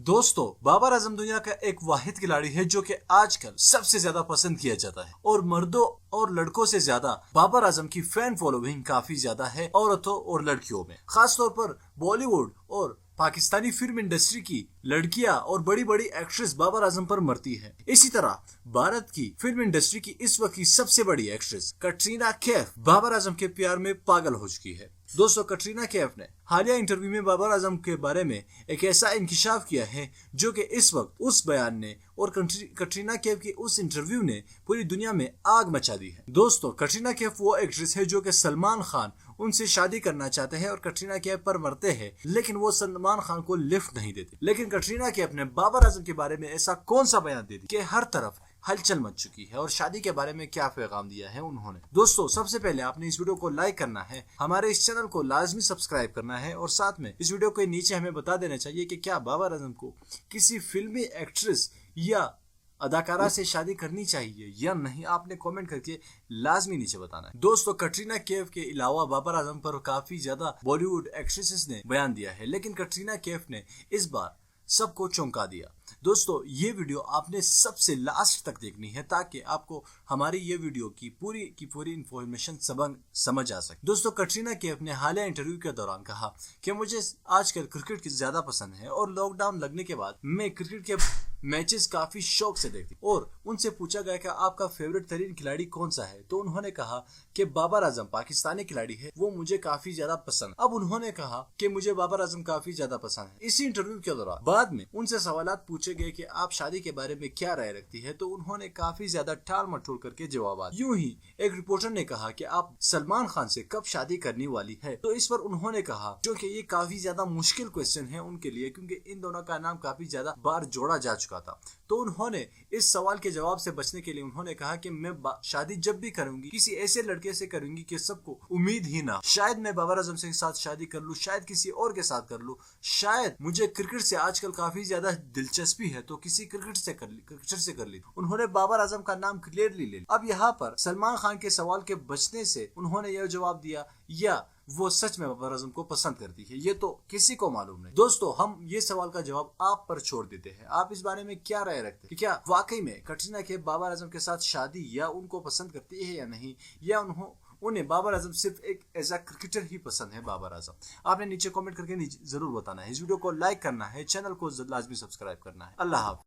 दोस्तों, बाबर आजम दुनिया का एक वाहिद खिलाड़ी है जो कि आजकल सबसे ज्यादा पसंद किया जाता है और मर्दों और लड़कों से ज्यादा बाबर आजम की फैन फॉलोइंग काफी ज्यादा है औरतों और लड़कियों में। खासतौर पर बॉलीवुड और पाकिस्तानी फिल्म इंडस्ट्री की लड़कियां और बड़ी बड़ी एक्ट्रेस बाबर आजम पर मरती है। इसी तरह भारत की फिल्म इंडस्ट्री की इस वक्त की सबसे बड़ी एक्ट्रेस कटरीना कैफ बाबर आजम के प्यार में पागल हो चुकी है। दोस्तों, कटरीना कैफ ने हालिया इंटरव्यू में बाबर आजम के बारे में एक ऐसा इंकिशाफ किया है जो कि इस वक्त उस बयान ने और कटरीना कैफ की उस इंटरव्यू ने पूरी दुनिया में आग मचा दी है। दोस्तों, कटरीना कैफ वो एक्ट्रेस है जो कि सलमान खान उनसे शादी करना चाहते हैं और कटरीना कैफ पर मरते हैं, लेकिन वो सलमान खान को लिफ्ट नहीं देते। लेकिन कटरीना कैफ ने बाबर आजम के बारे में ऐसा कौन सा बयान दे दिया कि हर तरफ हलचल मच चुकी है और शादी के बारे में क्या पैगाम दिया है उन्होंने। दोस्तों, सबसे पहले आपने इस वीडियो को लाइक करना है, हमारे इस चैनल को लाजमी सब्सक्राइब करना है और साथ में इस वीडियो के नीचे हमें बता देना चाहिए कि क्या बाबर आजम को किसी फिल्मी एक्ट्रेस या अदाकारा से शादी करनी चाहिए या नहीं। आपने कमेंट करके लाजमी नीचे बताना है। दोस्तों, कटरीना कैफ के अलावा बाबर आजम पर काफी ज्यादा बॉलीवुड एक्ट्रेसेस ने बयान दिया है, लेकिन कटरीना कैफ ने इस बार सबको चौंका दिया। दोस्तों, ये वीडियो आपने सबसे लास्ट तक देखनी है ताकि आपको हमारी ये वीडियो की पूरी इंफॉर्मेशन समझ आ सके। दोस्तों, कटरीना कैफ ने हालिया इंटरव्यू के दौरान कहा कि मुझे आजकल क्रिकेट की ज्यादा पसंद है और लॉकडाउन लगने के बाद मैं क्रिकेट के मैचेस काफी शौक से देखती और उनसे पूछा गया कि आपका फेवरेट तरीन खिलाड़ी कौन सा है, तो उन्होंने कहा कि बाबर आजम पाकिस्तानी खिलाड़ी है, वो मुझे काफी ज्यादा पसंद। अब उन्होंने कहा कि मुझे बाबर आजम काफी ज्यादा पसंद है। इसी इंटरव्यू के दौरान बाद में उनसे सवालात पूछे गए कि आप शादी के बारे में क्या राय रखती है, तो उन्होंने काफी ज्यादा टाल मटोल करके जवाब। यूं ही एक रिपोर्टर ने कहा कि आप सलमान खान से कब शादी करने वाली है, तो इस पर उन्होंने कहा क्योंकि ये काफी ज्यादा मुश्किल क्वेश्चन है उनके लिए, क्योंकि इन दोनों का नाम काफी ज्यादा बार जोड़ा जा चुका था। तो उन्होंने इस सवाल के जवाब से बचने के लिए उन्होंने कहा कि मैं शादी जब भी करूंगी किसी ऐसे लड़के से करूंगी कि सबको उम्मीद ही ना। शायद मैं बाबर आजम के साथ शादी कर लूं, शायद किसी और के साथ कर लूं, शायद मुझे क्रिकेट से आजकल काफी ज्यादा दिलचस्पी है तो किसी क्रिकेटर से कर ली। उन्होंने बाबर आजम का नाम क्लियरली ले लिया। अब यहाँ पर सलमान खान के सवाल के बचने से उन्होंने यह जवाब दिया या वो सच में बाबर आजम को पसंद करती है, ये तो किसी को मालूम नहीं। दोस्तों, हम ये सवाल का जवाब आप पर छोड़ देते हैं। आप इस बारे में क्या राय रखते हैं कि क्या वाकई में कटरीना कैफ बाबर आजम के साथ शादी या उनको पसंद करती है या नहीं, या उन्हें बाबर आजम सिर्फ एक एज अ क्रिकेटर ही पसंद है बाबर आजम। आपने नीचे कमेंट करके जरूर बताना है। इस वीडियो को लाइक करना है, चैनल को लाजमी सब्सक्राइब करना है। अल्लाह हाफ़िज़।